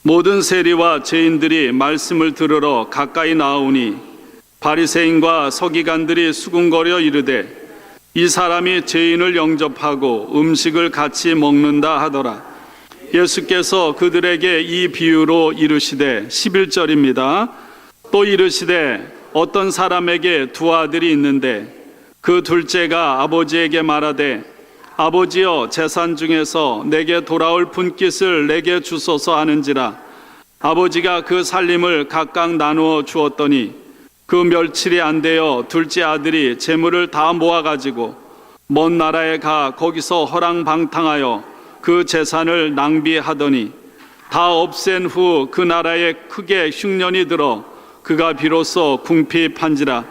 모든 세리와 죄인들이 말씀을 들으러 가까이 나아오니 바리새인과 서기관들이 수군거려 이르되 이 사람이 죄인을 영접하고 음식을 같이 먹는다 하더라. 예수께서 그들에게 이 비유로 이르시되 11절입니다. 또 이르시되 어떤 사람에게 두 아들이 있는데 그 둘째가 아버지에게 말하되 아버지여 재산 중에서 내게 돌아올 분깃을 내게 주소서 하는지라. 아버지가 그 살림을 각각 나누어 주었더니 그 며칠이 안 되어 둘째 아들이 재물을 다 모아가지고 먼 나라에 가 거기서 허랑방탕하여 그 재산을 낭비하더니 다 없앤 후 그 나라에 크게 흉년이 들어 그가 비로소 궁핍한지라.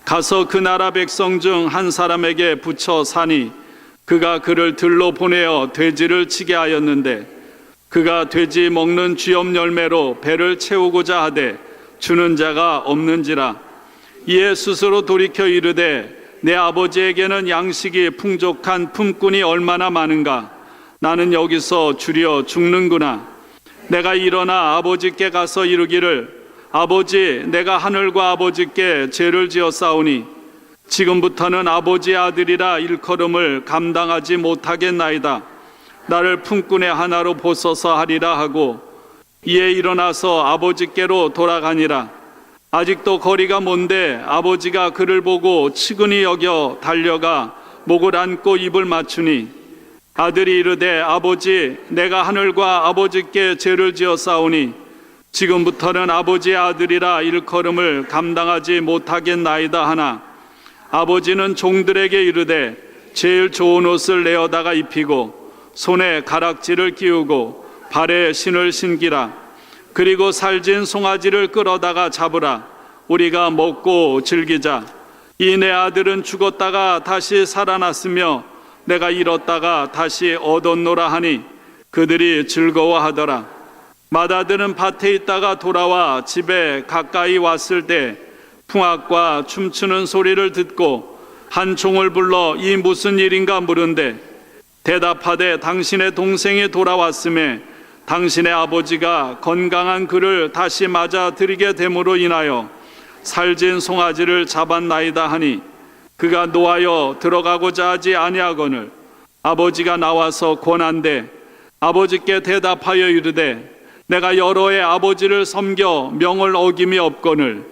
가서 그 나라 백성 중 한 사람에게 붙여 사니 그가 그를 들로 보내어 돼지를 치게 하였는데 그가 돼지 먹는 쥐염 열매로 배를 채우고자 하되 주는 자가 없는지라. 이에 스스로 돌이켜 이르되 내 아버지에게는 양식이 풍족한 품꾼이 얼마나 많은가. 나는 여기서 주려 죽는구나. 내가 일어나 아버지께 가서 이르기를 아버지, 내가 하늘과 아버지께 죄를 지었사오니 지금부터는 아버지의 아들이라 일컬음을 감당하지 못하겠나이다. 나를 품꾼의 하나로 보소서 하리라 하고 이에 일어나서 아버지께로 돌아가니라. 아직도 거리가 먼데 아버지가 그를 보고 측은히 여겨 달려가 목을 안고 입을 맞추니 아들이 이르되 아버지, 내가 하늘과 아버지께 죄를 지었사오니 지금부터는 아버지의 아들이라 일컬음을 감당하지 못하겠나이다 하나 아버지는 종들에게 이르되 제일 좋은 옷을 내어다가 입히고 손에 가락지를 끼우고 발에 신을 신기라. 그리고 살진 송아지를 끌어다가 잡으라. 우리가 먹고 즐기자. 이 내 아들은 죽었다가 다시 살아났으며 내가 잃었다가 다시 얻었노라 하니 그들이 즐거워하더라. 맏아들은 밭에 있다가 돌아와 집에 가까이 왔을 때 풍악과 춤추는 소리를 듣고 한 종을 불러 이 무슨 일인가 물은데 대답하되 당신의 동생이 돌아왔음에 당신의 아버지가 건강한 그를 다시 맞아들이게 됨으로 인하여 살진 송아지를 잡았나이다 하니 그가 노하여 들어가고자 하지 아니하거늘 아버지가 나와서 권한대 아버지께 대답하여 이르되 내가 여러 해 아버지를 섬겨 명을 어김이 없거늘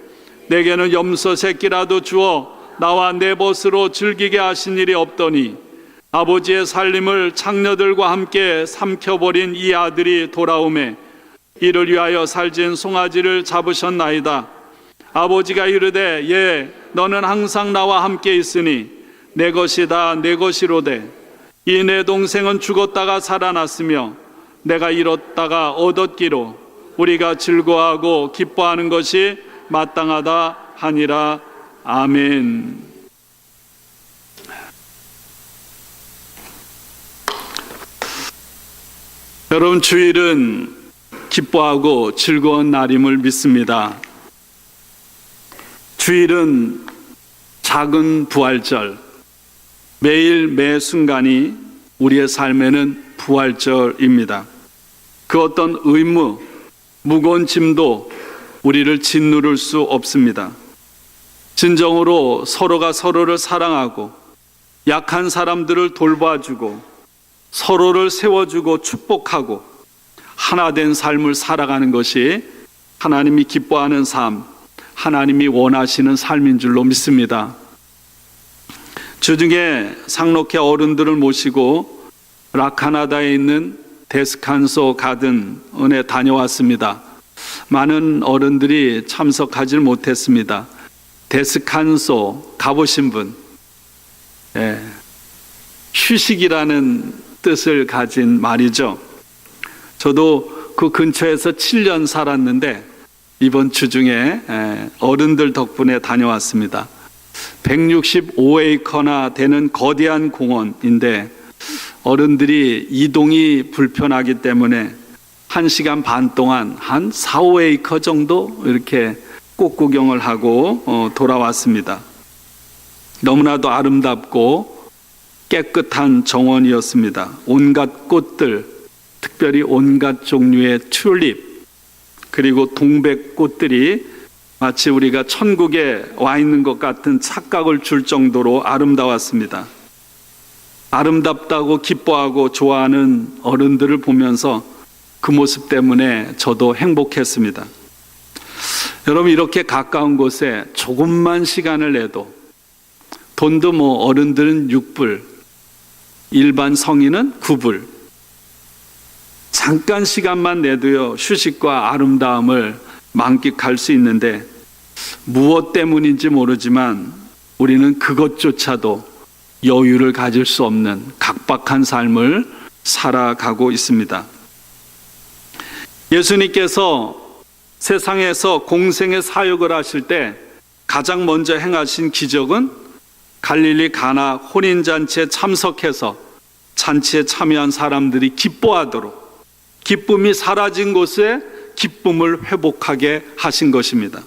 내게는 염소 새끼라도 주어 나와 내 벗으로 즐기게 하신 일이 없더니 아버지의 살림을 창녀들과 함께 삼켜버린 이 아들이 돌아오매 이를 위하여 살진 송아지를 잡으셨나이다. 아버지가 이르되 예, 너는 항상 나와 함께 있으니 내 것이다 내 것이로되 이 내 동생은 죽었다가 살아났으며 내가 잃었다가 얻었기로 우리가 즐거워하고 기뻐하는 것이 마땅하다 하니라. 아멘. 여러분, 주일은 기뻐하고 즐거운 날임을 믿습니다. 주일은 작은 부활절, 매일 매 순간이 우리의 삶에는 부활절입니다. 그 어떤 의무, 무거운 짐도 우리를 짓누를 수 없습니다. 진정으로 서로가 서로를 사랑하고 약한 사람들을 돌봐주고 서로를 세워주고 축복하고 하나 된 삶을 살아가는 것이 하나님이 기뻐하는 삶, 하나님이 원하시는 삶인 줄로 믿습니다. 주중에 상록회 어른들을 모시고 라카나다에 있는 데스칸소 가든에 다녀왔습니다. 많은 어른들이 참석하지 못했습니다. 데스칸소 가보신 분, 휴식이라는 뜻을 가진 말이죠. 저도 그 근처에서 7년 살았는데 이번 주중에 어른들 덕분에 다녀왔습니다. 165에이커나 되는 거대한 공원인데 어른들이 이동이 불편하기 때문에 1시간 반 동안 한 4, 5에이커 정도 이렇게 꽃구경을 하고 돌아왔습니다. 너무나도 아름답고 깨끗한 정원이었습니다. 온갖 꽃들, 특별히 온갖 종류의 튤립, 그리고 동백꽃들이 마치 우리가 천국에 와 있는 것 같은 착각을 줄 정도로 아름다웠습니다. 아름답다고 기뻐하고 좋아하는 어른들을 보면서 그 모습 때문에 저도 행복했습니다. 여러분, 이렇게 가까운 곳에 조금만 시간을 내도, 돈도 어른들은 6불, 일반 성인은 9불, 잠깐 시간만 내도요, 휴식과 아름다움을 만끽할 수 있는데, 무엇 때문인지 모르지만 우리는 그것조차도 여유를 가질 수 없는 각박한 삶을 살아가고 있습니다. 예수님께서 세상에서 공생의 사역을 하실 때 가장 먼저 행하신 기적은 갈릴리 가나 혼인잔치에 참석해서 잔치에 참여한 사람들이 기뻐하도록, 기쁨이 사라진 곳에 기쁨을 회복하게 하신 것입니다.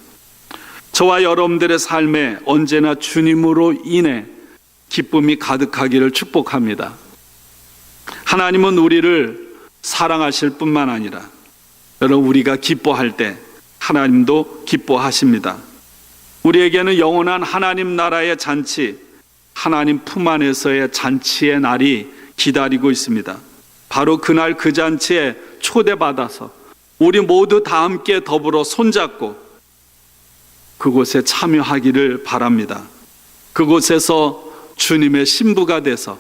저와 여러분들의 삶에 언제나 주님으로 인해 기쁨이 가득하기를 축복합니다. 하나님은 우리를 사랑하실 뿐만 아니라 여러분, 우리가 기뻐할 때 하나님도 기뻐하십니다. 우리에게는 영원한 하나님 나라의 잔치, 하나님 품 안에서의 잔치의 날이 기다리고 있습니다. 바로 그날 그 잔치에 초대받아서 우리 모두 다 함께 더불어 손잡고 그곳에 참여하기를 바랍니다. 그곳에서 주님의 신부가 돼서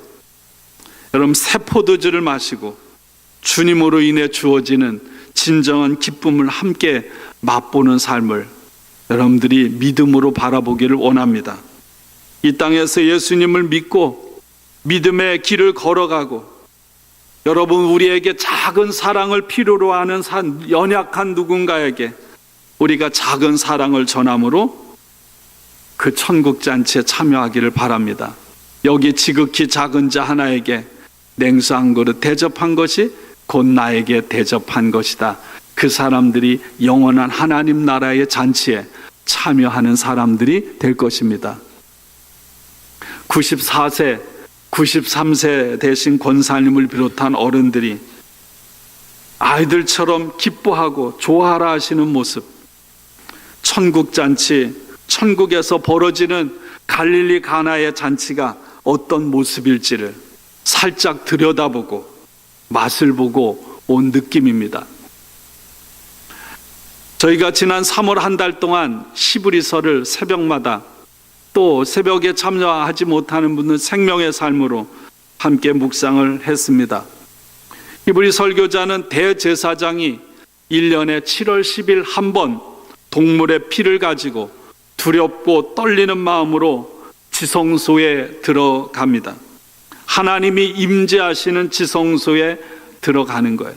여러분, 새 포도주를 마시고 주님으로 인해 주어지는 진정한 기쁨을 함께 맛보는 삶을 여러분들이 믿음으로 바라보기를 원합니다. 이 땅에서 예수님을 믿고 믿음의 길을 걸어가고, 여러분, 우리에게 작은 사랑을 필요로 하는 연약한 누군가에게 우리가 작은 사랑을 전함으로 그 천국 잔치에 참여하기를 바랍니다. 여기 지극히 작은 자 하나에게 냉수 한 그릇 대접한 것이 곧 나에게 대접한 것이다. 그 사람들이 영원한 하나님 나라의 잔치에 참여하는 사람들이 될 것입니다. 94세, 93세 되신 권사님을 비롯한 어른들이 아이들처럼 기뻐하고 좋아하라 하시는 모습, 천국 잔치, 천국에서 벌어지는 갈릴리 가나의 잔치가 어떤 모습일지를 살짝 들여다보고 맛을 보고 온 느낌입니다. 저희가 지난 3월 한 달 동안 히브리서를 새벽마다, 또 새벽에 참여하지 못하는 분은 생명의 삶으로 함께 묵상을 했습니다. 히브리 설교자는 대제사장이 1년에 7월 10일 한 번 동물의 피를 가지고 두렵고 떨리는 마음으로 지성소에 들어갑니다. 하나님이 임재하시는 지성소에 들어가는 거예요.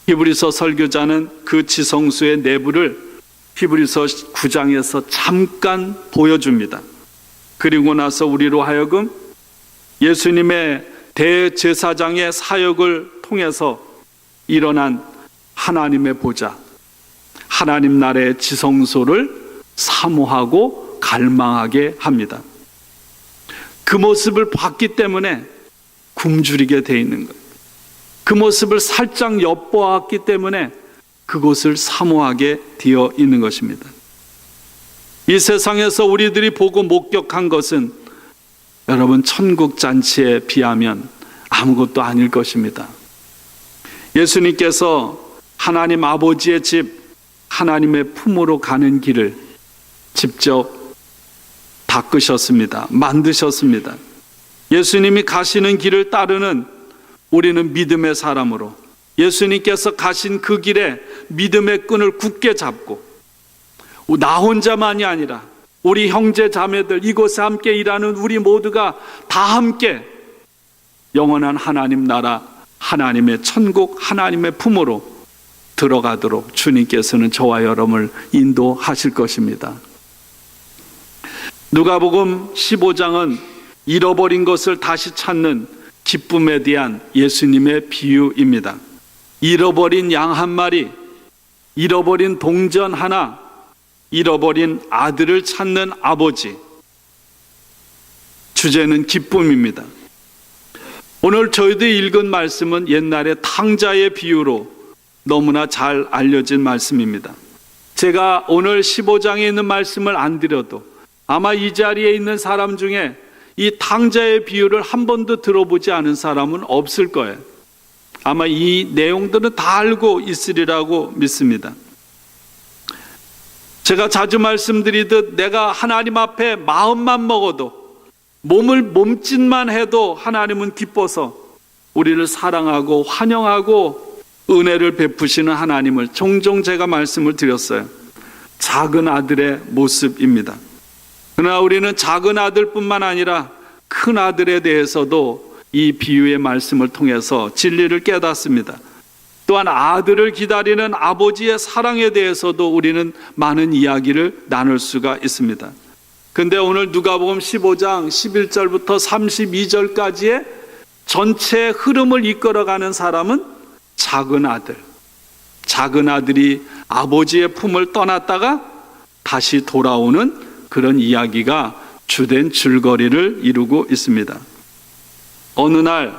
히브리서 설교자는 그 지성소의 내부를 히브리서 9장에서 잠깐 보여줍니다. 그리고 나서 우리로 하여금 예수님의 대제사장의 사역을 통해서 일어난 하나님의 보좌, 하나님 나라의 지성소를 사모하고 갈망하게 합니다. 그 모습을 봤기 때문에 굶주리게 돼 있는 거예요. 그 모습을 살짝 엿보았기 때문에 그곳을 사모하게 되어 있는 것입니다. 이 세상에서 우리들이 보고 목격한 것은 여러분, 천국 잔치에 비하면 아무것도 아닐 것입니다. 예수님께서 하나님 아버지의 집, 하나님의 품으로 가는 길을 직접 닦으셨습니다. 만드셨습니다. 예수님이 가시는 길을 따르는 우리는 믿음의 사람으로 예수님께서 가신 그 길에 믿음의 끈을 굳게 잡고, 나 혼자만이 아니라 우리 형제 자매들, 이곳에 함께 일하는 우리 모두가 다 함께 영원한 하나님 나라, 하나님의 천국, 하나님의 품으로 들어가도록 주님께서는 저와 여러분을 인도하실 것입니다. 누가복음 15장은 잃어버린 것을 다시 찾는 기쁨에 대한 예수님의 비유입니다. 잃어버린 양 한 마리, 잃어버린 동전 하나, 잃어버린 아들을 찾는 아버지. 주제는 기쁨입니다. 오늘 저희들이 읽은 말씀은 옛날에 탕자의 비유로 너무나 잘 알려진 말씀입니다. 제가 오늘 15장에 있는 말씀을 안 드려도 아마 이 자리에 있는 사람 중에 이 탕자의 비유를 한 번도 들어보지 않은 사람은 없을 거예요. 아마 이 내용들은 다 알고 있으리라고 믿습니다. 제가 자주 말씀드리듯 내가 하나님 앞에 마음만 먹어도, 몸짓만 해도 하나님은 기뻐서 우리를 사랑하고 환영하고 은혜를 베푸시는 하나님을 종종 제가 말씀을 드렸어요. 작은 아들의 모습입니다. 그러나 우리는 작은 아들뿐만 아니라 큰 아들에 대해서도 이 비유의 말씀을 통해서 진리를 깨닫습니다. 또한 아들을 기다리는 아버지의 사랑에 대해서도 우리는 많은 이야기를 나눌 수가 있습니다. 근데 오늘 누가복음 15장 11절부터 32절까지의 전체 흐름을 이끌어가는 사람은 작은 아들. 작은 아들이 아버지의 품을 떠났다가 다시 돌아오는 그런 이야기가 주된 줄거리를 이루고 있습니다. 어느 날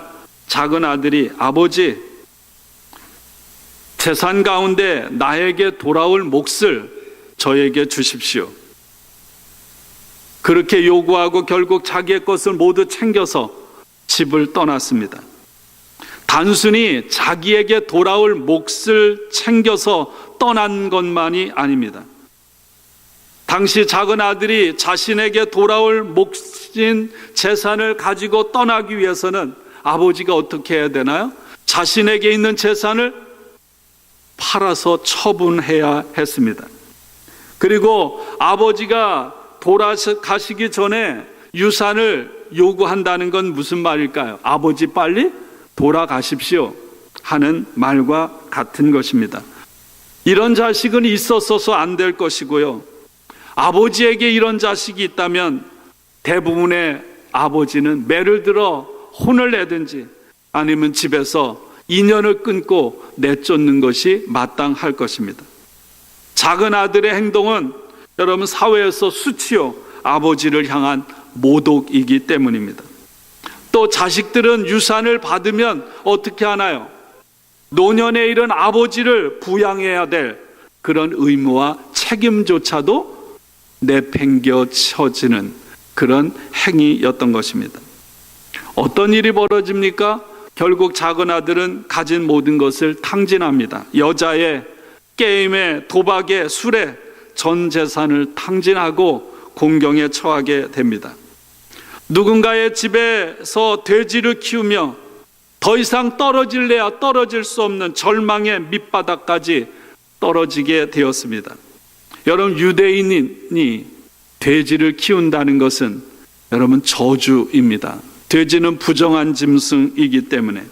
작은 아들이 아버지, 재산 가운데 나에게 돌아올 몫을 저에게 주십시오. 그렇게 요구하고 결국 자기의 것을 모두 챙겨서 집을 떠났습니다. 단순히 자기에게 돌아올 몫을 챙겨서 떠난 것만이 아닙니다. 당시 작은 아들이 자신에게 돌아올 몫인 재산을 가지고 떠나기 위해서는 아버지가 어떻게 해야 되나요? 자신에게 있는 재산을 팔아서 처분해야 했습니다. 그리고 아버지가 돌아가시기 전에 유산을 요구한다는 건 무슨 말일까요? 아버지 빨리 돌아가십시오 하는 말과 같은 것입니다. 이런 자식은 있었어서 안 될 것이고요. 아버지에게 이런 자식이 있다면 대부분의 아버지는 매를 들어 혼을 내든지 아니면 집에서 인연을 끊고 내쫓는 것이 마땅할 것입니다. 작은 아들의 행동은 여러분 사회에서 수치요, 아버지를 향한 모독이기 때문입니다. 또 자식들은 유산을 받으면 어떻게 하나요? 노년에 이른 아버지를 부양해야 될 그런 의무와 책임조차도 내팽겨쳐지는 그런 행위였던 것입니다. 어떤 일이 벌어집니까? 결국 작은 아들은 가진 모든 것을 탕진합니다. 여자에, 게임에, 도박에, 술에 전 재산을 탕진하고 공경에 처하게 됩니다. 누군가의 집에서 돼지를 키우며 더 이상 떨어질래야 떨어질 수 없는 절망의 밑바닥까지 떨어지게 되었습니다. 여러분, 유대인이 돼지를 키운다는 것은 여러분 저주입니다. 돼지는 부정한 짐승이기 때문에.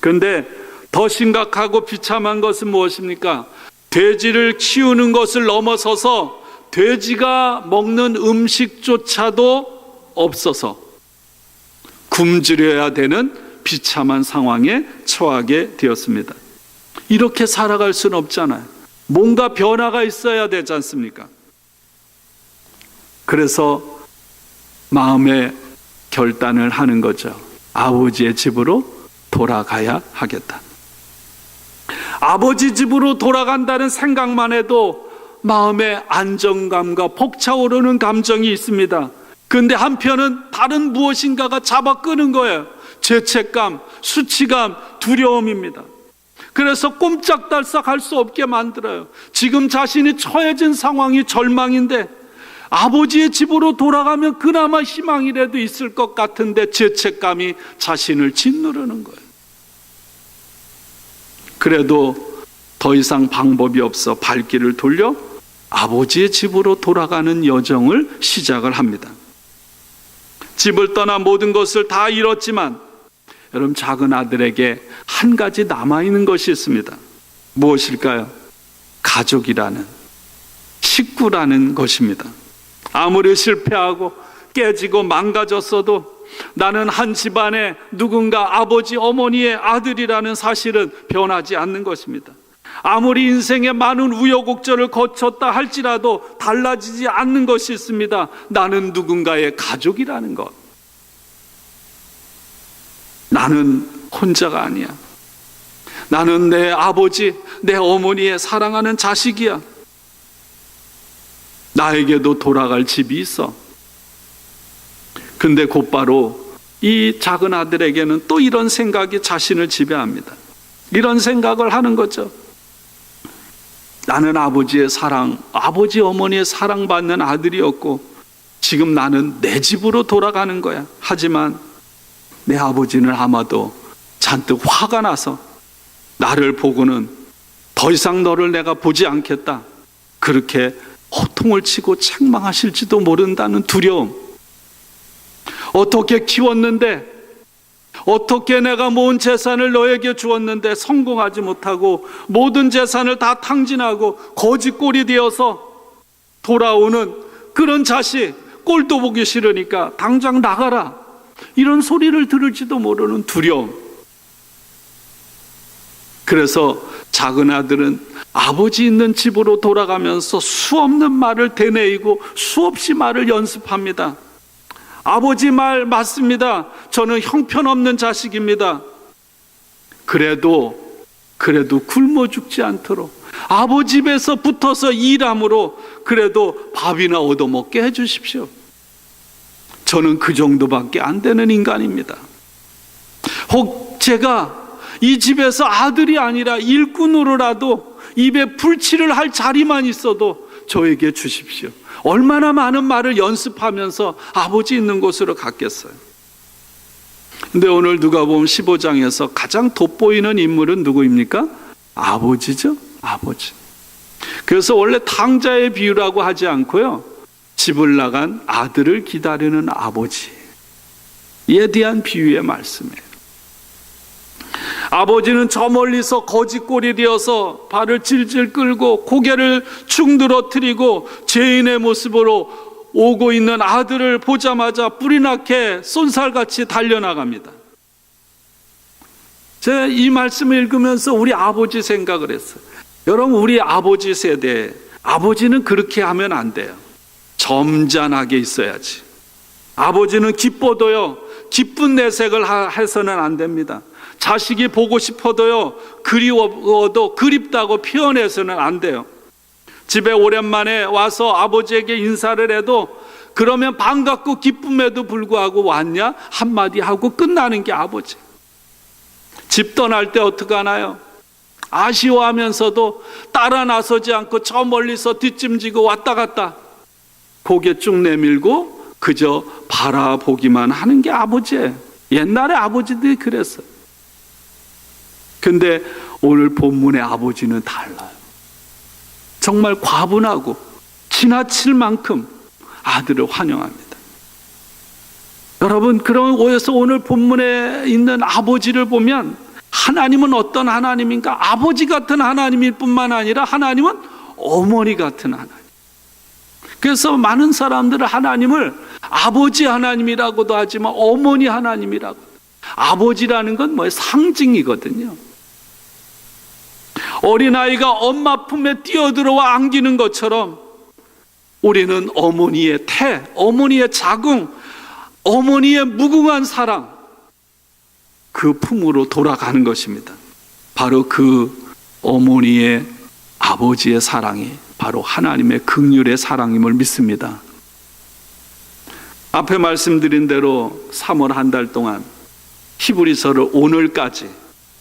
그런데 더 심각하고 비참한 것은 무엇입니까? 돼지를 키우는 것을 넘어서서 돼지가 먹는 음식조차도 없어서 굶주려야 되는 비참한 상황에 처하게 되었습니다. 이렇게 살아갈 수는 없잖아요. 뭔가 변화가 있어야 되지 않습니까? 그래서 마음의 결단을 하는 거죠. 아버지의 집으로 돌아가야 하겠다. 아버지 집으로 돌아간다는 생각만 해도 마음의 안정감과 벅차오르는 감정이 있습니다. 그런데 한편은 다른 무엇인가가 잡아 끄는 거예요. 죄책감, 수치감, 두려움입니다. 그래서 꼼짝달싹 할 수 없게 만들어요. 지금 자신이 처해진 상황이 절망인데 아버지의 집으로 돌아가면 그나마 희망이라도 있을 것 같은데 죄책감이 자신을 짓누르는 거예요. 그래도 더 이상 방법이 없어 발길을 돌려 아버지의 집으로 돌아가는 여정을 시작을 합니다. 집을 떠나 모든 것을 다 잃었지만 여러분, 작은 아들에게 한 가지 남아있는 것이 있습니다. 무엇일까요? 가족이라는, 식구라는 것입니다. 아무리 실패하고 깨지고 망가졌어도 나는 한 집안의 누군가 아버지, 어머니의 아들이라는 사실은 변하지 않는 것입니다. 아무리 인생에 많은 우여곡절을 거쳤다 할지라도 달라지지 않는 것이 있습니다. 나는 누군가의 가족이라는 것. 나는 혼자가 아니야. 나는 내 아버지, 내 어머니의 사랑하는 자식이야. 나에게도 돌아갈 집이 있어. 근데 곧바로 이 작은 아들에게는 또 이런 생각이 자신을 지배합니다. 이런 생각을 하는 거죠. 나는 아버지의 사랑, 아버지 어머니의 사랑받는 아들이었고 지금 나는 내 집으로 돌아가는 거야. 하지만 내 아버지는 아마도 잔뜩 화가 나서 나를 보고는 더 이상 너를 내가 보지 않겠다, 그렇게 호통을 치고 책망하실지도 모른다는 두려움. 어떻게 키웠는데, 어떻게 내가 모은 재산을 너에게 주었는데 성공하지 못하고 모든 재산을 다 탕진하고 거지꼴이 되어서 돌아오는 그런 자식, 꼴도 보기 싫으니까 당장 나가라, 이런 소리를 들을지도 모르는 두려움. 그래서 작은 아들은 아버지 있는 집으로 돌아가면서 수없는 말을 되뇌이고 수없이 말을 연습합니다. 아버지 말 맞습니다. 저는 형편없는 자식입니다. 그래도 굶어 죽지 않도록 아버지 집에서 붙어서 일함으로 그래도 밥이나 얻어먹게 해주십시오. 저는 그 정도밖에 안 되는 인간입니다. 혹 제가 이 집에서 아들이 아니라 일꾼으로라도 입에 불치를 할 자리만 있어도 저에게 주십시오. 얼마나 많은 말을 연습하면서 아버지 있는 곳으로 갔겠어요. 근데 오늘 누가복음 15장에서 가장 돋보이는 인물은 누구입니까? 아버지죠. 아버지. 그래서 원래 탕자의 비유라고 하지 않고요, 집을 나간 아들을 기다리는 아버지에 대한 비유의 말씀이에요. 아버지는 저 멀리서 거지꼴이 되어서 발을 질질 끌고 고개를 축 늘어뜨리고 죄인의 모습으로 오고 있는 아들을 보자마자 뿔이 나게 쏜살같이 달려나갑니다. 제가 이 말씀을 읽으면서 우리 아버지 생각을 했어요. 여러분, 우리 아버지 세대, 아버지는 그렇게 하면 안 돼요. 점잖하게 있어야지. 아버지는 기뻐도요, 기쁜 내색을 해서는 안 됩니다. 자식이 보고 싶어도요, 그리워도 그립다고 표현해서는 안 돼요. 집에 오랜만에 와서 아버지에게 인사를 해도 그러면 반갑고 기쁨에도 불구하고 왔냐? 한마디 하고 끝나는 게 아버지. 집 떠날 때 어떻게 하나요? 아쉬워하면서도 따라 나서지 않고 저 멀리서 뒷짐지고 왔다 갔다 고개 쭉 내밀고 그저 바라보기만 하는 게 아버지예요. 옛날에 아버지들이 그랬어요. 근데 오늘 본문의 아버지는 달라요. 정말 과분하고 지나칠 만큼 아들을 환영합니다. 여러분, 그래서 오늘 본문에 있는 아버지를 보면 하나님은 어떤 하나님인가? 아버지 같은 하나님일 뿐만 아니라 하나님은 어머니 같은 하나님. 그래서 많은 사람들은 하나님을 아버지 하나님이라고도 하지만 어머니 하나님이라고. 아버지라는 건 뭐예요? 상징이거든요. 어린아이가 엄마 품에 뛰어들어와 안기는 것처럼 우리는 어머니의 어머니의 자궁, 어머니의 무궁한 사랑, 그 품으로 돌아가는 것입니다. 바로 그 어머니의 아버지의 사랑이 바로 하나님의 긍휼의 사랑임을 믿습니다. 앞에 말씀드린 대로 3월 한 달 동안 히브리서를 오늘까지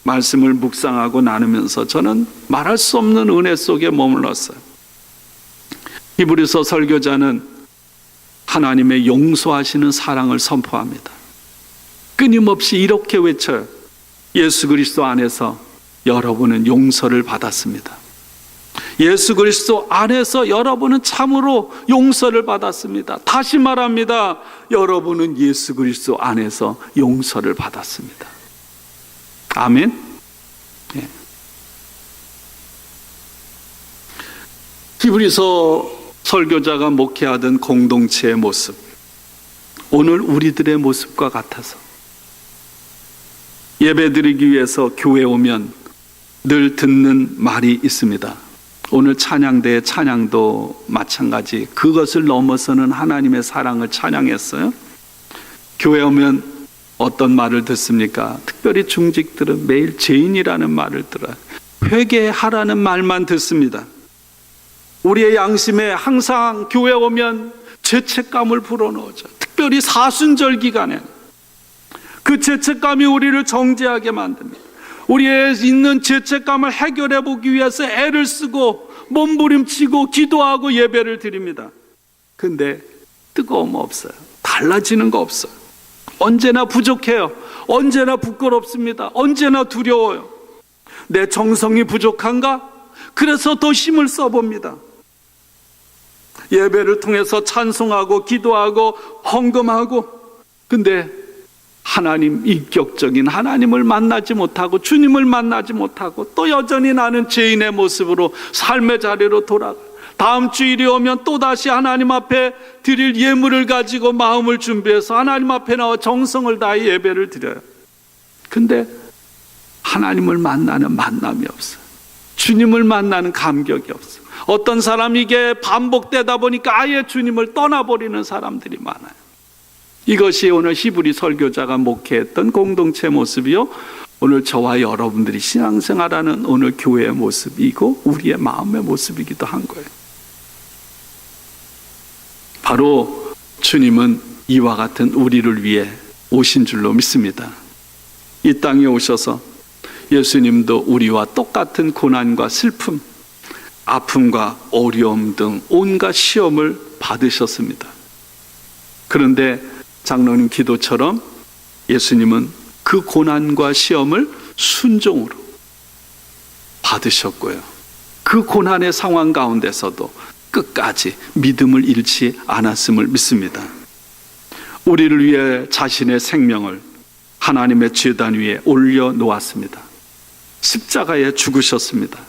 말씀을 묵상하고 나누면서 저는 말할 수 없는 은혜 속에 머물렀어요. 히브리서 설교자는 하나님의 용서하시는 사랑을 선포합니다. 끊임없이 이렇게 외쳐요. 예수 그리스도 안에서 여러분은 용서를 받았습니다. 예수 그리스도 안에서 여러분은 참으로 용서를 받았습니다. 다시 말합니다. 여러분은 예수 그리스도 안에서 용서를 받았습니다. 아멘. 예. 히브리서 설교자가 목회하던 공동체의 모습, 오늘 우리들의 모습과 같아서 예배드리기 위해서 교회 오면 늘 듣는 말이 있습니다. 오늘 찬양대의 찬양도 마찬가지, 그것을 넘어서는 하나님의 사랑을 찬양했어요. 교회 오면 어떤 말을 듣습니까? 특별히 중직들은 매일 죄인이라는 말을 들어요. 회개하라는 말만 듣습니다. 우리의 양심에 항상 교회 오면 죄책감을 불어넣어줘. 특별히 사순절 기간에 그 죄책감이 우리를 정죄하게 만듭니다. 우리의 있는 죄책감을 해결해 보기 위해서 애를 쓰고 몸부림치고 기도하고 예배를 드립니다. 근데 뜨거움 없어요. 달라지는 거 없어요. 언제나 부족해요. 언제나 부끄럽습니다. 언제나 두려워요. 내 정성이 부족한가? 그래서 더 힘을 써봅니다. 예배를 통해서 찬송하고 기도하고 헌금하고, 근데 하나님, 인격적인 하나님을 만나지 못하고 주님을 만나지 못하고 또 여전히 나는 죄인의 모습으로 삶의 자리로 돌아가. 다음 주일이 오면 또다시 하나님 앞에 드릴 예물을 가지고 마음을 준비해서 하나님 앞에 나와 정성을 다해 예배를 드려요. 근데 하나님을 만나는 만남이 없어요. 주님을 만나는 감격이 없어요. 어떤 사람이 이게 반복되다 보니까 아예 주님을 떠나버리는 사람들이 많아요. 이것이 오늘 히브리 설교자가 목회했던 공동체 모습이요, 오늘 저와 여러분들이 신앙생활하는 오늘 교회의 모습이고 우리의 마음의 모습이기도 한 거예요. 바로 주님은 이와 같은 우리를 위해 오신 줄로 믿습니다. 이 땅에 오셔서 예수님도 우리와 똑같은 고난과 슬픔, 아픔과 어려움 등 온갖 시험을 받으셨습니다. 그런데 장로님 기도처럼 예수님은 그 고난과 시험을 순종으로 받으셨고요, 그 고난의 상황 가운데서도 끝까지 믿음을 잃지 않았음을 믿습니다. 우리를 위해 자신의 생명을 하나님의 제단 위에 올려놓았습니다. 십자가에 죽으셨습니다.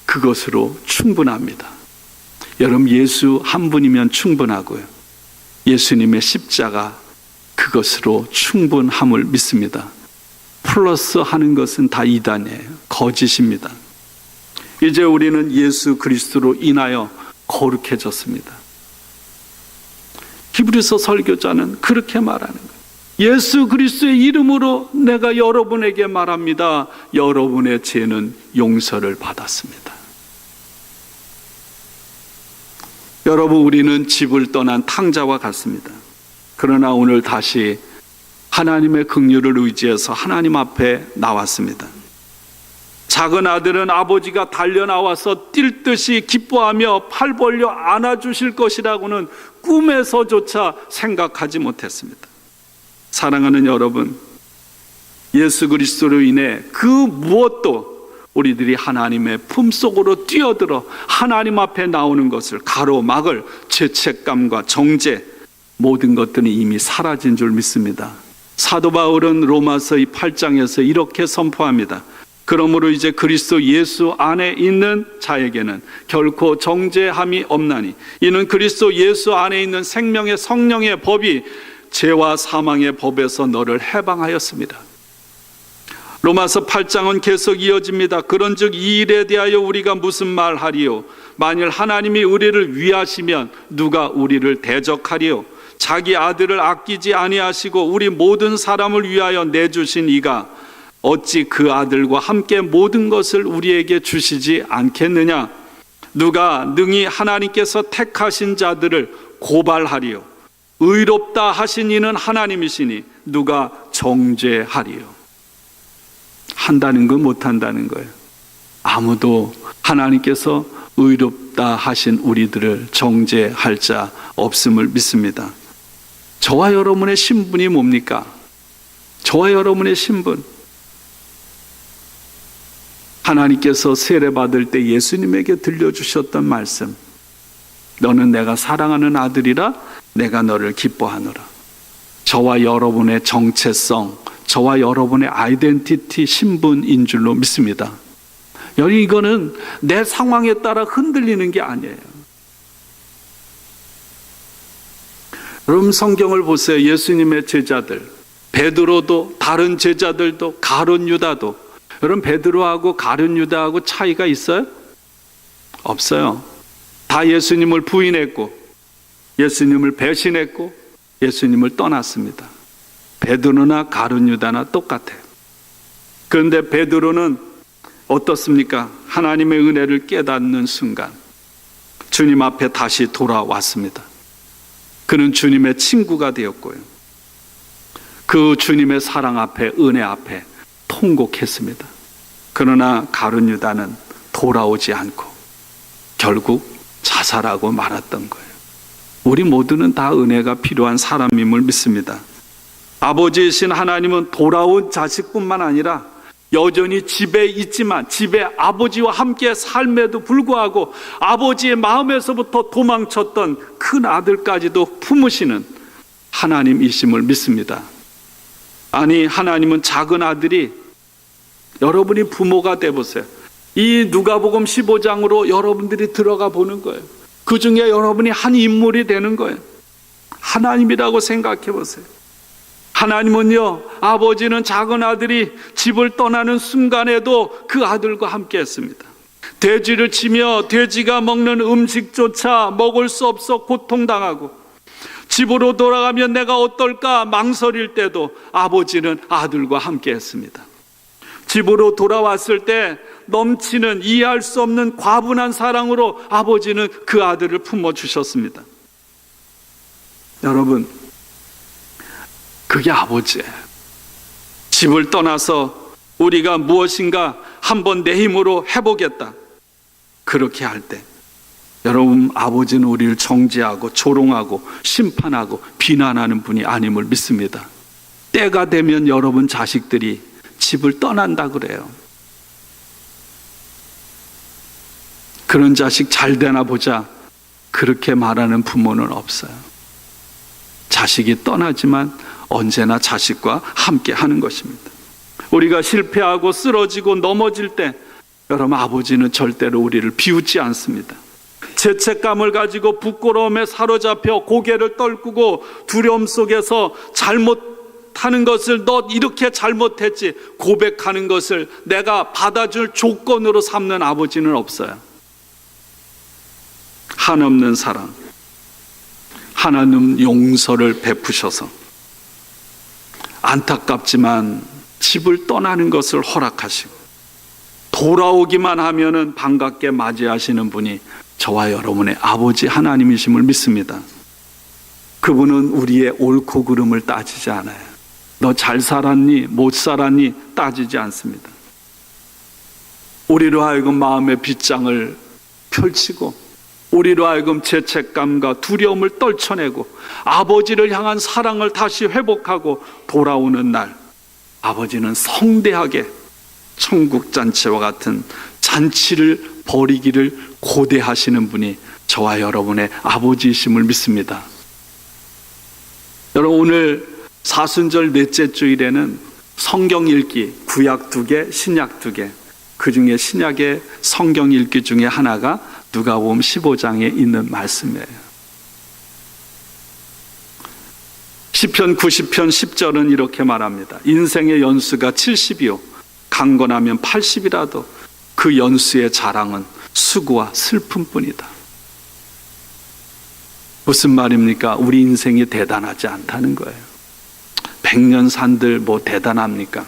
그것으로 충분합니다. 여러분, 예수 한 분이면 충분하고요, 예수님의 십자가, 그것으로 충분함을 믿습니다. 플러스 하는 것은 다 이단이에요. 거짓입니다. 이제 우리는 예수 그리스도로 인하여 거룩해졌습니다. 히브리서 설교자는 그렇게 말하는 거예요. 예수 그리스도의 이름으로 내가 여러분에게 말합니다. 여러분의 죄는 용서를 받았습니다. 여러분, 우리는 집을 떠난 탕자와 같습니다. 그러나 오늘 다시 하나님의 긍휼을 의지해서 하나님 앞에 나왔습니다. 작은 아들은 아버지가 달려나와서 뛸 듯이 기뻐하며 팔 벌려 안아주실 것이라고는 꿈에서조차 생각하지 못했습니다. 사랑하는 여러분, 예수 그리스도로 인해 그 무엇도 우리들이 하나님의 품속으로 뛰어들어 하나님 앞에 나오는 것을 가로막을 죄책감과 정죄, 모든 것들은 이미 사라진 줄 믿습니다. 사도 바울은 로마서 8장에서 이렇게 선포합니다. 그러므로 이제 그리스도 예수 안에 있는 자에게는 결코 정죄함이 없나니 이는 그리스도 예수 안에 있는 생명의 성령의 법이 죄와 사망의 법에서 너를 해방하였습니다. 로마서 8장은 계속 이어집니다. 그런즉 이 일에 대하여 우리가 무슨 말하리요? 만일 하나님이 우리를 위하시면 누가 우리를 대적하리요? 자기 아들을 아끼지 아니하시고 우리 모든 사람을 위하여 내주신 이가 어찌 그 아들과 함께 모든 것을 우리에게 주시지 않겠느냐? 누가 능히 하나님께서 택하신 자들을 고발하리요? 의롭다 하신 이는 하나님이시니 누가 정죄하리요? 한다는 건 못한다는 거예요. 아무도 하나님께서 의롭다 하신 우리들을 정죄할 자 없음을 믿습니다. 저와 여러분의 신분이 뭡니까? 저와 여러분의 신분, 하나님께서 세례받을 때 예수님에게 들려주셨던 말씀, 너는 내가 사랑하는 아들이라 내가 너를 기뻐하노라. 저와 여러분의 정체성, 저와 여러분의 아이덴티티, 신분인 줄로 믿습니다. 여러분, 이거는 내 상황에 따라 흔들리는 게 아니에요. 여러분, 성경을 보세요. 예수님의 제자들, 베드로도 다른 제자들도 가룟 유다도, 여러분, 베드로하고 가룟 유다하고 차이가 있어요? 없어요. 다 예수님을 부인했고 예수님을 배신했고 예수님을 떠났습니다. 베드로나 가룟 유다나 똑같아요. 그런데 베드로는 어떻습니까? 하나님의 은혜를 깨닫는 순간 주님 앞에 다시 돌아왔습니다. 그는 주님의 친구가 되었고요. 그 주님의 사랑 앞에, 은혜 앞에 통곡했습니다. 그러나 가룟 유다는 돌아오지 않고 결국 자살하고 말았던 거예요. 우리 모두는 다 은혜가 필요한 사람임을 믿습니다. 아버지이신 하나님은 돌아온 자식뿐만 아니라 여전히 집에 있지만 집에 아버지와 함께 삶에도 불구하고 아버지의 마음에서부터 도망쳤던 큰 아들까지도 품으시는 하나님이심을 믿습니다. 아니, 하나님은 작은 아들이, 여러분이 부모가 돼보세요. 이 누가복음 15장으로 여러분들이 들어가 보는 거예요. 그 중에 여러분이 한 인물이 되는 거예요. 하나님이라고 생각해 보세요. 하나님은요, 아버지는 작은 아들이 집을 떠나는 순간에도 그 아들과 함께 했습니다. 돼지를 치며 돼지가 먹는 음식조차 먹을 수 없어 고통당하고 집으로 돌아가면 내가 어떨까 망설일 때도 아버지는 아들과 함께 했습니다. 집으로 돌아왔을 때 넘치는 이해할 수 없는 과분한 사랑으로 아버지는 그 아들을 품어주셨습니다. 여러분, 그게 아버지예요. 집을 떠나서 우리가 무엇인가 한번 내 힘으로 해보겠다, 그렇게 할 때 여러분, 아버지는 우리를 정죄하고 조롱하고 심판하고 비난하는 분이 아님을 믿습니다. 때가 되면 여러분 자식들이 집을 떠난다 그래요. 그런 자식 잘 되나 보자, 그렇게 말하는 부모는 없어요. 자식이 떠나지만 언제나 자식과 함께 하는 것입니다. 우리가 실패하고 쓰러지고 넘어질 때 여러분, 아버지는 절대로 우리를 비웃지 않습니다. 죄책감을 가지고 부끄러움에 사로잡혀 고개를 떨구고 두려움 속에서 잘못하는 것을, 너 이렇게 잘못했지 고백하는 것을 내가 받아줄 조건으로 삼는 아버지는 없어요. 한없는 사랑, 하나님 용서를 베푸셔서 안타깝지만 집을 떠나는 것을 허락하시고 돌아오기만 하면은 반갑게 맞이하시는 분이 저와 여러분의 아버지 하나님이심을 믿습니다. 그분은 우리의 옳고 그름을 따지지 않아요. 너 잘 살았니 못 살았니 따지지 않습니다. 우리로 하여금 마음의 빗장을 펼치고 우리로 하여금 죄책감과 두려움을 떨쳐내고 아버지를 향한 사랑을 다시 회복하고 돌아오는 날, 아버지는 성대하게 천국잔치와 같은 잔치를 벌이기를 고대하시는 분이 저와 여러분의 아버지이심을 믿습니다. 여러분, 오늘 사순절 넷째 주일에는 성경 읽기, 구약 2개, 신약 2개, 그 중에 신약의 성경 읽기 중에 하나가 누가복음 15장에 있는 말씀이에요. 시편 90편 10절은 이렇게 말합니다. 인생의 연수가 70이요 강건하면 80이라도 그 연수의 자랑은 수고와 슬픔뿐이다. 무슨 말입니까? 우리 인생이 대단하지 않다는 거예요. 100년 산들 뭐 대단합니까?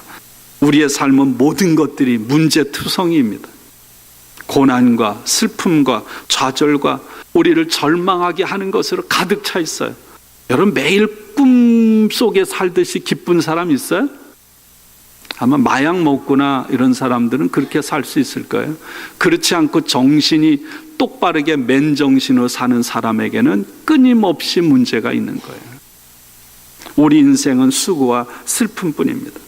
우리의 삶은 모든 것들이 문제투성이입니다. 고난과 슬픔과 좌절과 우리를 절망하게 하는 것으로 가득 차 있어요. 여러분, 매일 꿈속에 살듯이 기쁜 사람 있어요? 아마 마약 먹거나 이런 사람들은 그렇게 살 수 있을 거예요. 그렇지 않고 정신이 똑바르게 맨정신으로 사는 사람에게는 끊임없이 문제가 있는 거예요. 우리 인생은 수고와 슬픔뿐입니다.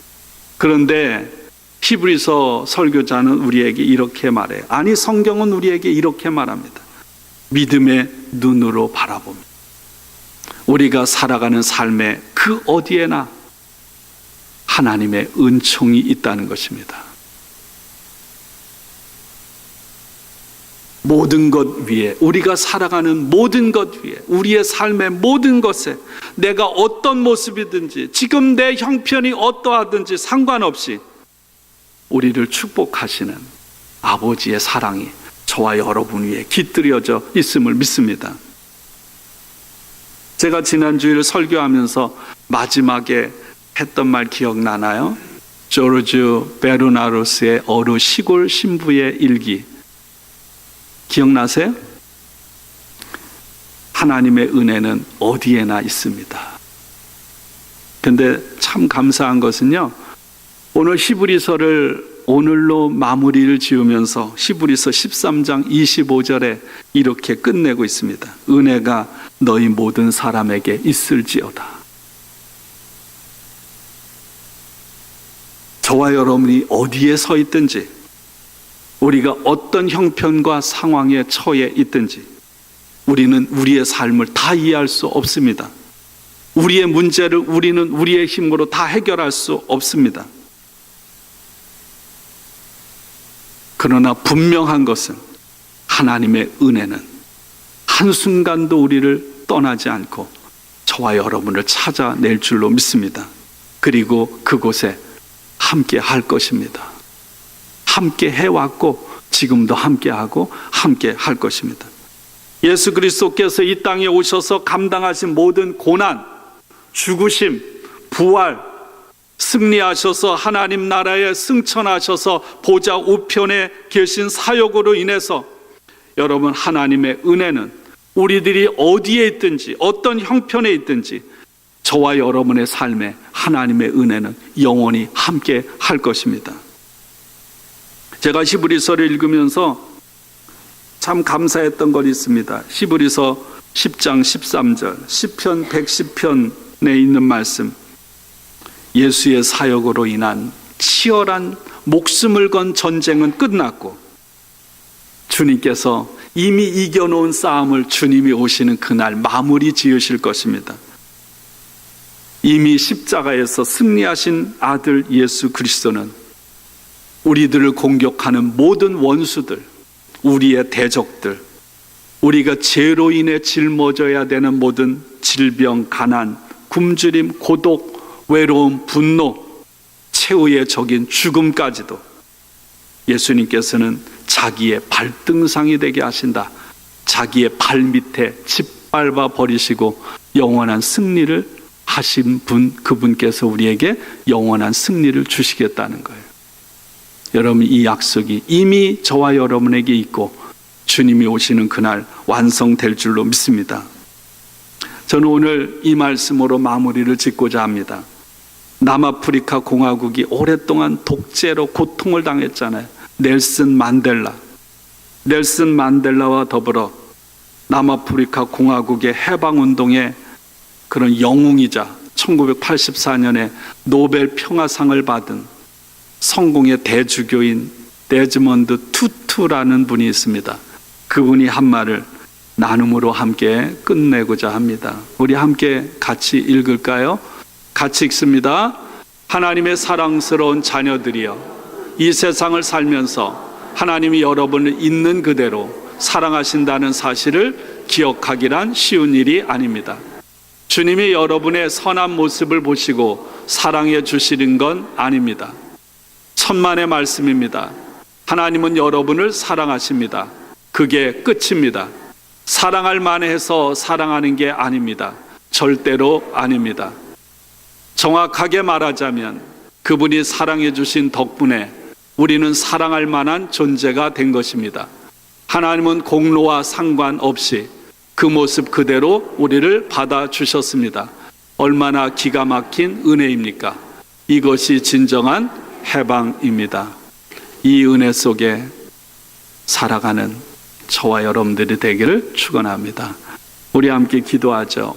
그런데 히브리서 설교자는 우리에게 이렇게 말해요. 아니, 성경은 우리에게 이렇게 말합니다. 믿음의 눈으로 바라봅니다. 우리가 살아가는 삶의 그 어디에나 하나님의 은총이 있다는 것입니다. 모든 것 위에, 우리가 살아가는 모든 것 위에, 우리의 삶의 모든 것에 내가 어떤 모습이든지 지금 내 형편이 어떠하든지 상관없이 우리를 축복하시는 아버지의 사랑이 저와 여러분 위에 깃들여져 있음을 믿습니다. 제가 지난 주일 설교하면서 마지막에 했던 말 기억나나요? 조르주 베르나루스의 어느 시골 신부의 일기 기억나세요? 하나님의 은혜는 어디에나 있습니다. 근데 참 감사한 것은요, 오늘 히브리서를 오늘로 마무리를 지으면서 히브리서 13장 25절에 이렇게 끝내고 있습니다. 은혜가 너희 모든 사람에게 있을지어다. 저와 여러분이 어디에 서 있든지, 우리가 어떤 형편과 상황에 처해 있든지, 우리는 우리의 삶을 다 이해할 수 없습니다. 우리의 문제를 우리는 우리의 힘으로 다 해결할 수 없습니다. 그러나 분명한 것은 하나님의 은혜는 한순간도 우리를 떠나지 않고 저와 여러분을 찾아낼 줄로 믿습니다. 그리고 그곳에 함께 할 것입니다. 함께 해왔고 지금도 함께하고 함께 할 것입니다. 예수 그리스도께서 이 땅에 오셔서 감당하신 모든 고난, 죽으심, 부활, 승리하셔서 하나님 나라에 승천하셔서 보좌 우편에 계신 사역으로 인해서 여러분, 하나님의 은혜는 우리들이 어디에 있든지 어떤 형편에 있든지 저와 여러분의 삶에 하나님의 은혜는 영원히 함께 할 것입니다. 제가 히브리서를 읽으면서 참 감사했던 것이 있습니다. 히브리서 10장 13절, 시편 110편에 있는 말씀, 예수의 사역으로 인한 치열한 목숨을 건 전쟁은 끝났고 주님께서 이미 이겨놓은 싸움을 주님이 오시는 그날 마무리 지으실 것입니다. 이미 십자가에서 승리하신 아들 예수 그리스도는 우리들을 공격하는 모든 원수들, 우리의 대적들, 우리가 죄로 인해 짊어져야 되는 모든 질병, 가난, 굶주림, 고독, 외로움, 분노, 최후의 적인 죽음까지도 예수님께서는 자기의 발등상이 되게 하신다. 자기의 발밑에 짓밟아 버리시고 영원한 승리를 하신 분, 그분께서 우리에게 영원한 승리를 주시겠다는 거예요. 여러분, 이 약속이 이미 저와 여러분에게 있고 주님이 오시는 그날 완성될 줄로 믿습니다. 저는 오늘 이 말씀으로 마무리를 짓고자 합니다. 남아프리카 공화국이 오랫동안 독재로 고통을 당했잖아요. 넬슨 만델라와 더불어 남아프리카 공화국의 해방운동의 그런 영웅이자 1984년에 노벨 평화상을 받은 성공의 대주교인 데즈먼드 투투라는 분이 있습니다. 그분이 한 말을 나눔으로 함께 끝내고자 합니다. 우리 함께 같이 읽을까요? 같이 읽습니다. 하나님의 사랑스러운 자녀들이여, 이 세상을 살면서 하나님이 여러분을 있는 그대로 사랑하신다는 사실을 기억하기란 쉬운 일이 아닙니다. 주님이 여러분의 선한 모습을 보시고 사랑해 주시는 건 아닙니다. 천만의 말씀입니다. 하나님은 여러분을 사랑하십니다. 그게 끝입니다. 사랑할 만해서 사랑하는 게 아닙니다. 절대로 아닙니다. 정확하게 말하자면 그분이 사랑해 주신 덕분에 우리는 사랑할 만한 존재가 된 것입니다. 하나님은 공로와 상관없이 그 모습 그대로 우리를 받아주셨습니다. 얼마나 기가 막힌 은혜입니까? 이것이 진정한 해방입니다. 이 은혜 속에 살아가는 저와 여러분들이 되기를 축원합니다. 우리 함께 기도하죠.